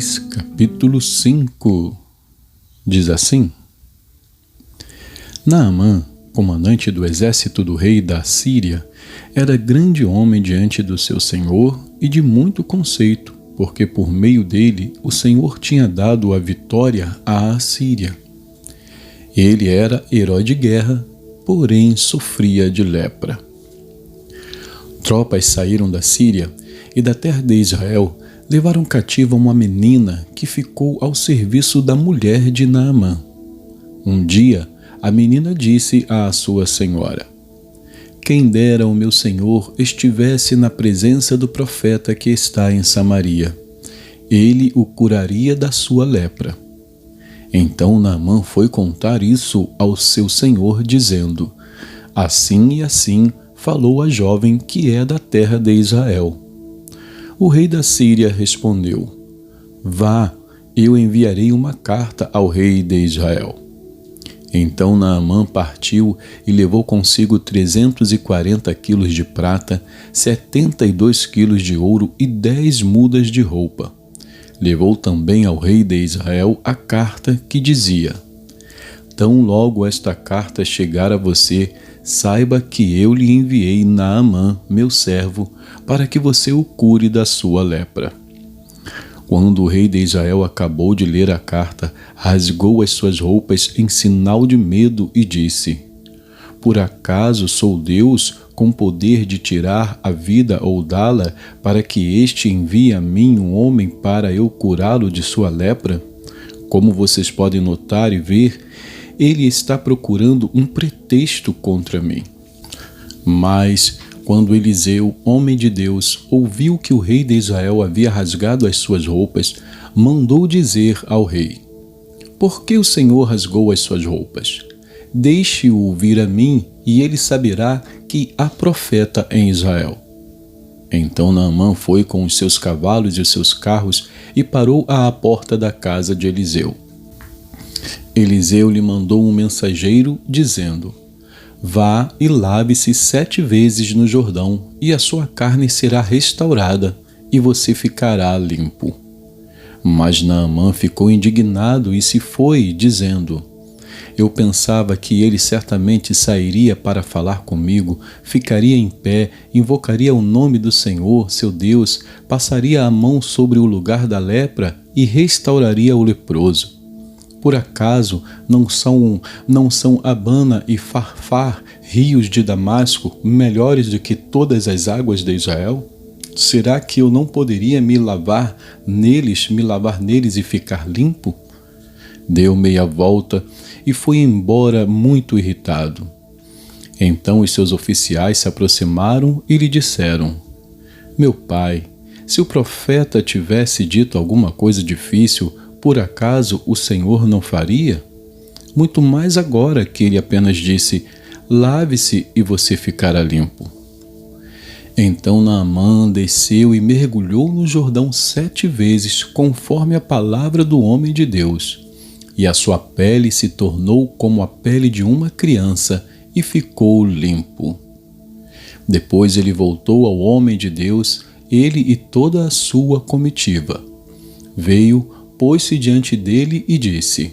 Reis, capítulo 5, diz assim: Naamã, comandante do exército do rei da Síria, era grande homem diante do seu senhor e de muito conceito, porque por meio dele o Senhor tinha dado a vitória à Assíria. Ele era herói de guerra, porém sofria de lepra. Tropas saíram da Síria e da terra de Israel, levaram cativa uma menina que ficou ao serviço da mulher de Naamã. Um dia, a menina disse à sua senhora: Quem dera o meu senhor estivesse na presença do profeta que está em Samaria. Ele o curaria da sua lepra. Então Naamã foi contar isso ao seu senhor, dizendo: Assim e assim falou a jovem que é da terra de Israel. O rei da Síria respondeu: Vá, eu enviarei uma carta ao rei de Israel. Então Naamã partiu e levou consigo 340 quilos de prata, 72 quilos de ouro e 10 mudas de roupa. Levou também ao rei de Israel a carta que dizia: Tão logo esta carta chegar a você, saiba que eu lhe enviei Naamã, meu servo, para que você o cure da sua lepra. Quando o rei de Israel acabou de ler a carta, rasgou as suas roupas em sinal de medo e disse: Por acaso sou Deus com poder de tirar a vida ou dá-la, para que este envie a mim um homem para eu curá-lo de sua lepra? Como vocês podem notar e ver, ele está procurando um pretexto contra mim. Mas quando Eliseu, homem de Deus, ouviu que o rei de Israel havia rasgado as suas roupas, mandou dizer ao rei: Por que o Senhor rasgou as suas roupas? Deixe-o vir a mim, e ele saberá que há profeta em Israel. Então Naamã foi com os seus cavalos e os seus carros e parou à porta da casa de Eliseu. Eliseu lhe mandou um mensageiro, dizendo: Vá e lave-se 7 vezes no Jordão, e a sua carne será restaurada, e você ficará limpo. Mas Naamã ficou indignado e se foi, dizendo: Eu pensava que ele certamente sairia para falar comigo, ficaria em pé, invocaria o nome do Senhor, seu Deus, passaria a mão sobre o lugar da lepra e restauraria o leproso. Por acaso não são Abana e Farfar, rios de Damasco, melhores do que todas as águas de Israel? Será que eu não poderia me lavar neles e ficar limpo? Deu meia volta e foi embora muito irritado. Então os seus oficiais se aproximaram e lhe disseram: Meu pai, se o profeta tivesse dito alguma coisa difícil, por acaso o Senhor não faria? Muito mais agora que ele apenas disse: Lave-se e você ficará limpo. Então Naamã desceu e mergulhou no Jordão 7 vezes, conforme a palavra do homem de Deus. E a sua pele se tornou como a pele de uma criança e ficou limpo. Depois ele voltou ao homem de Deus, ele e toda a sua comitiva. Veio, pôs-se diante dele e disse: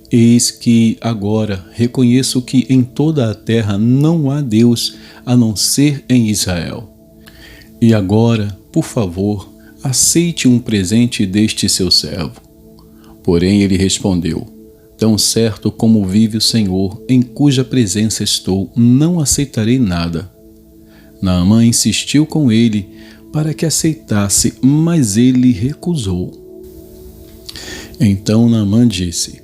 Eis que agora reconheço que em toda a terra não há Deus a não ser em Israel. E agora, por favor, aceite um presente deste seu servo. Porém ele respondeu: Tão certo como vive o Senhor, em cuja presença estou, não aceitarei nada. Naamã insistiu com ele para que aceitasse, mas ele recusou. Então Naamã disse: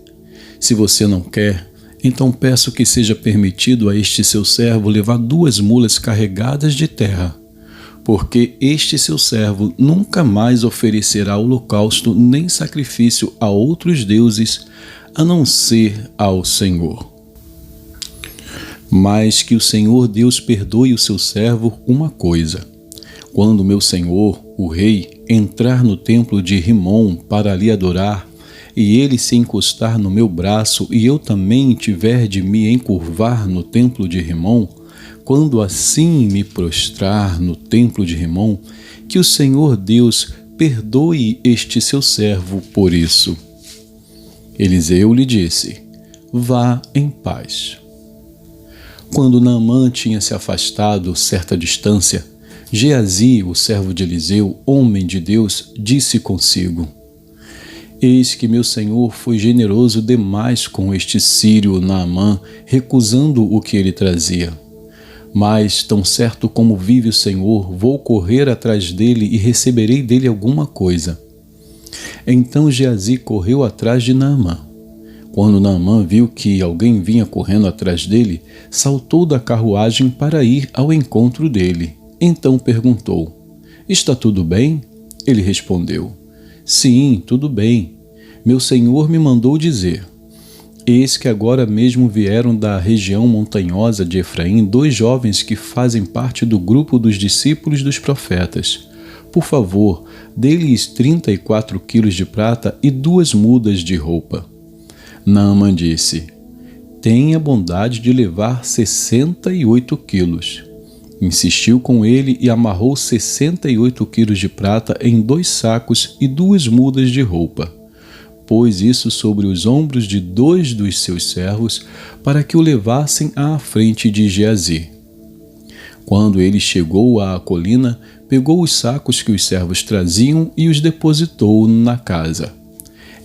Se você não quer, então peço que seja permitido a este seu servo levar 2 mulas carregadas de terra, porque este seu servo nunca mais oferecerá holocausto nem sacrifício a outros deuses, a não ser ao Senhor. Mas que o Senhor Deus perdoe o seu servo uma coisa: quando meu senhor, o rei, entrar no templo de Rimom para lhe adorar, e ele se encostar no meu braço, e eu também tiver de me encurvar no templo de Rimom, quando assim me prostrar no templo de Rimom, que o Senhor Deus perdoe este seu servo por isso. Eliseu lhe disse: vá em paz. Quando Naamã tinha se afastado certa distância, Geazi, o servo de Eliseu, homem de Deus, disse consigo: eis que meu senhor foi generoso demais com este sírio Naamã, recusando o que ele trazia. Mas, tão certo como vive o Senhor, vou correr atrás dele e receberei dele alguma coisa. Então Geazi correu atrás de Naamã. Quando Naamã viu que alguém vinha correndo atrás dele, saltou da carruagem para ir ao encontro dele. Então perguntou: está tudo bem? Ele respondeu: sim, tudo bem. Meu senhor me mandou dizer: eis que agora mesmo vieram da região montanhosa de Efraim 2 jovens que fazem parte do grupo dos discípulos dos profetas. Por favor, dê-lhes 34 quilos de prata e 2 mudas de roupa. Naamã disse: tenha bondade de levar 68 quilos. Insistiu com ele e amarrou 68 quilos de prata em 2 sacos e 2 mudas de roupa. Pôs isso sobre os ombros de 2 dos seus servos para que o levassem à frente de Geazi. Quando ele chegou à colina, pegou os sacos que os servos traziam e os depositou na casa.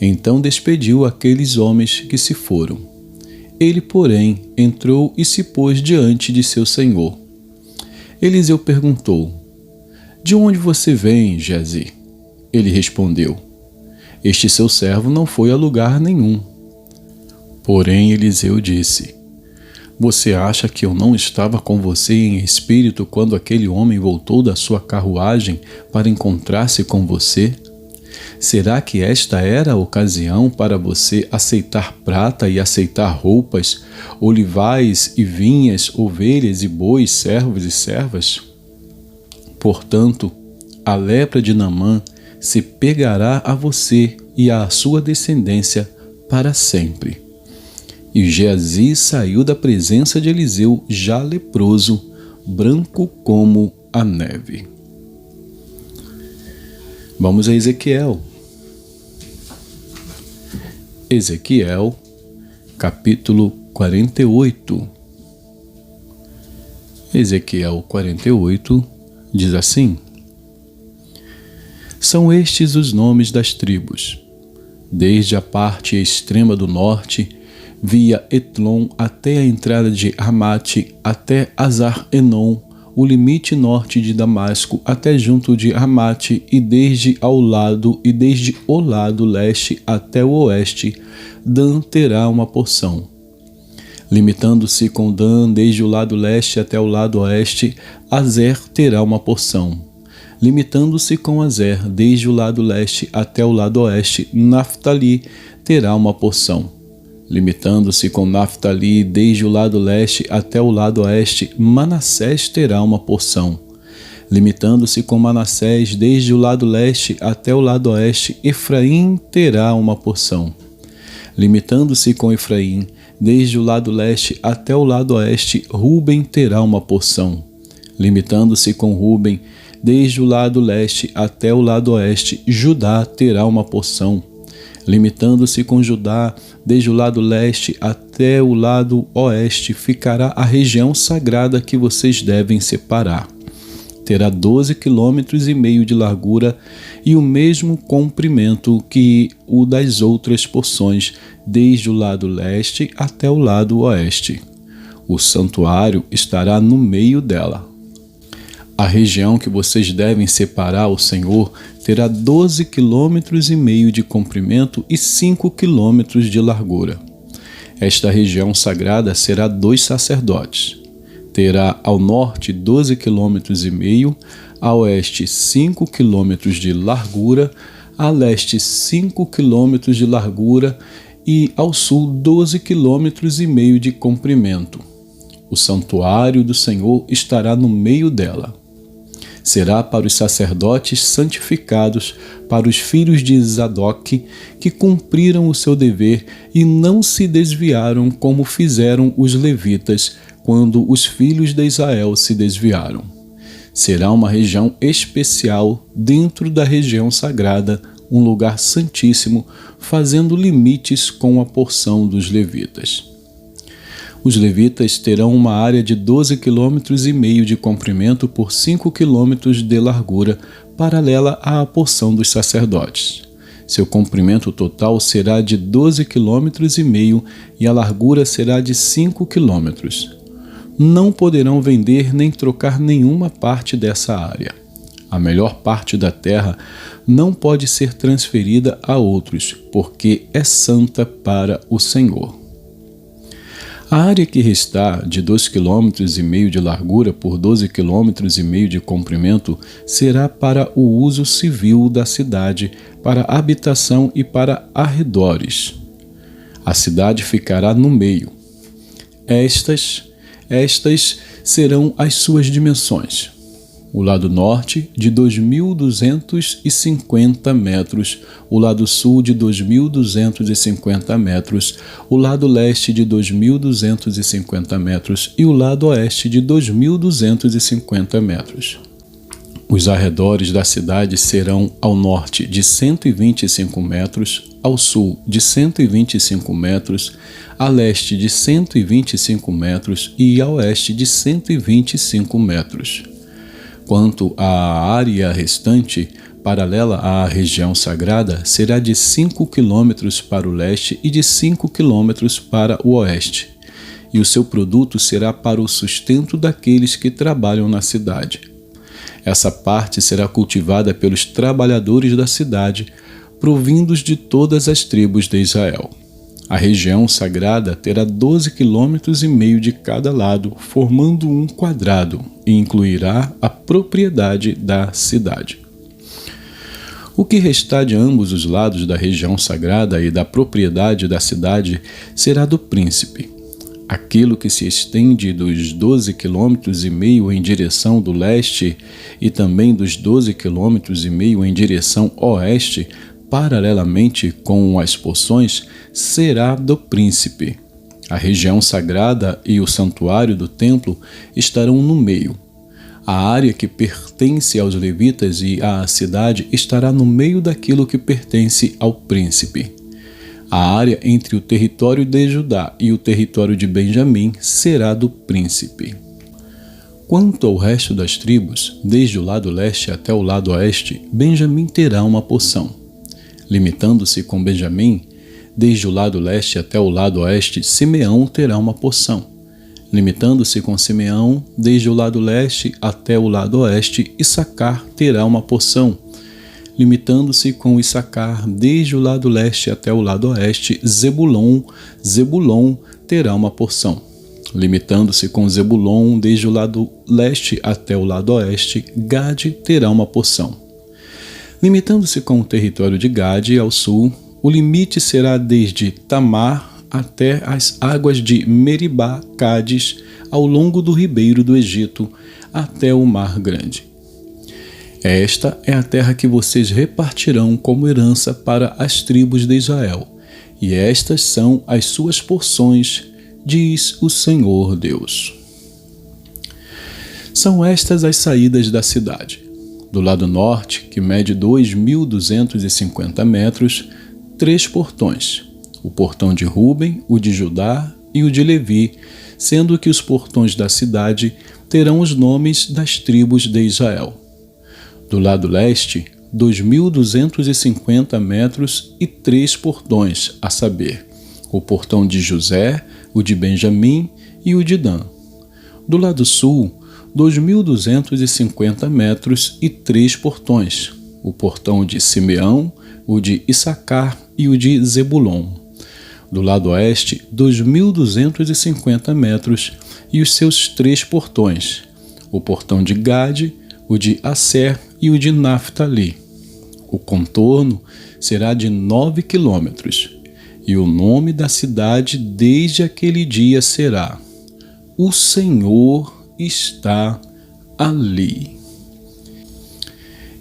Então despediu aqueles homens que se foram. Ele, porém, entrou e se pôs diante de seu senhor. Eliseu perguntou: de onde você vem, Geazi? Ele respondeu: este seu servo não foi a lugar nenhum. Porém Eliseu disse: você acha que eu não estava com você em espírito quando aquele homem voltou da sua carruagem para encontrar-se com você? Será que esta era a ocasião para você aceitar prata e aceitar roupas, olivais e vinhas, ovelhas e bois, servos e servas? Portanto, a lepra de Naamã se pegará a você e à sua descendência para sempre. E Geazi saiu da presença de Eliseu já leproso, branco como a neve. Vamos a Ezequiel. Ezequiel, capítulo 48. Ezequiel 48 diz assim: são estes os nomes das tribos. Desde a parte extrema do norte, via Etlon até a entrada de Ramate, até Azar-Enon, o limite norte de Damasco, até junto de Ramate, e desde o lado leste até o oeste, Dan terá uma porção. Limitando-se com Dan desde o lado leste até o lado oeste, Azer terá uma porção. Limitando-se com Azer desde o lado leste até o lado oeste, Naftali terá uma porção. Limitando-se com Naftali desde o lado leste até o lado oeste, Manassés terá uma porção. Limitando-se com Manassés desde o lado leste até o lado oeste, Efraim terá uma porção. Limitando-se com Efraim desde o lado leste até o lado oeste, Ruben terá uma porção. Limitando-se com Ruben desde o lado leste até o lado oeste, Judá terá uma porção. Limitando-se com Judá, desde o lado leste até o lado oeste, ficará a região sagrada que vocês devem separar. Terá 12,5 km de largura e o mesmo comprimento que o das outras porções, desde o lado leste até o lado oeste. O santuário estará no meio dela. A região que vocês devem separar ao Senhor terá 12,5 km de comprimento e 5 km de largura. Esta região sagrada será 2 sacerdotes. Terá ao norte 12,5 km, a oeste 5 km de largura, a leste 5 km de largura e ao sul 12,5 km de comprimento. O santuário do Senhor estará no meio dela. Será para os sacerdotes santificados, para os filhos de Zadoc, que cumpriram o seu dever e não se desviaram como fizeram os levitas, quando os filhos de Israel se desviaram. Será uma região especial dentro da região sagrada, um lugar santíssimo, fazendo limites com a porção dos levitas. Os levitas terão uma área de 12,5 km de comprimento por 5 km de largura, paralela à porção dos sacerdotes. Seu comprimento total será de 12,5 km e a largura será de 5 km. Não poderão vender nem trocar nenhuma parte dessa área. A melhor parte da terra não pode ser transferida a outros, porque é santa para o Senhor. A área que restar, de 2,5 km de largura por 12,5 km de comprimento, será para o uso civil da cidade, para habitação e para arredores. A cidade ficará no meio. Estas serão as suas dimensões. O lado norte, de 2.250 metros, o lado sul, de 2.250 metros, o lado leste, de 2.250 metros e o lado oeste, de 2.250 metros. Os arredores da cidade serão ao norte de 125 metros, ao sul de 125 metros, a leste de 125 metros e a oeste de 125 metros. Quanto à área restante, paralela à região sagrada, será de 5 km para o leste e de 5 km para o oeste, e o seu produto será para o sustento daqueles que trabalham na cidade. Essa parte será cultivada pelos trabalhadores da cidade, provindos de todas as tribos de Israel. A região sagrada terá 12,5 km de cada lado, formando um quadrado, e incluirá a propriedade da cidade. O que restar de ambos os lados da região sagrada e da propriedade da cidade será do príncipe. Aquilo que se estende dos 12,5 km em direção do leste e também dos 12,5 km em direção oeste, paralelamente com as porções, será do príncipe. A região sagrada e o santuário do templo estarão no meio. A área que pertence aos levitas e à cidade estará no meio daquilo que pertence ao príncipe. A área entre o território de Judá e o território de Benjamim será do príncipe. Quanto ao resto das tribos, desde o lado leste até o lado oeste, Benjamim terá uma porção. Limitando-se com Benjamim, desde o lado leste até o lado oeste, Simeão terá uma porção. Limitando-se com Simeão, desde o lado leste até o lado oeste, Issacar terá uma porção. Limitando-se com Issacar, desde o lado leste até o lado oeste, Zebulon terá uma porção. Limitando-se com Zebulon, desde o lado leste até o lado oeste, Gade terá uma porção. Limitando-se com o território de Gade ao sul, o limite será desde Tamar até as águas de Meribá, Cádiz, ao longo do ribeiro do Egito, até o Mar Grande. Esta é a terra que vocês repartirão como herança para as tribos de Israel, e estas são as suas porções, diz o Senhor Deus. São estas as saídas da cidade. Do lado norte, que mede 2.250 metros, 3 portões, o portão de Ruben, o de Judá e o de Levi, sendo que os portões da cidade terão os nomes das tribos de Israel. Do lado leste, 2.250 metros e 3 portões, a saber, o portão de José, o de Benjamim e o de Dan. Do lado sul, 2.250 metros e 3 portões, o portão de Simeão, o de Issacar e o de Zebulon. Do lado oeste, 2.250 metros e os seus 3 portões, o portão de Gade, o de Asser e o de Naftali. O contorno será de 9 quilômetros, e o nome da cidade desde aquele dia será: O Senhor está ali.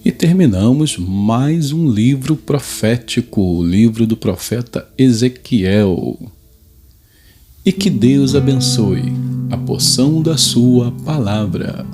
E terminamos mais um livro profético, o livro do profeta Ezequiel. E que Deus abençoe a porção da sua palavra.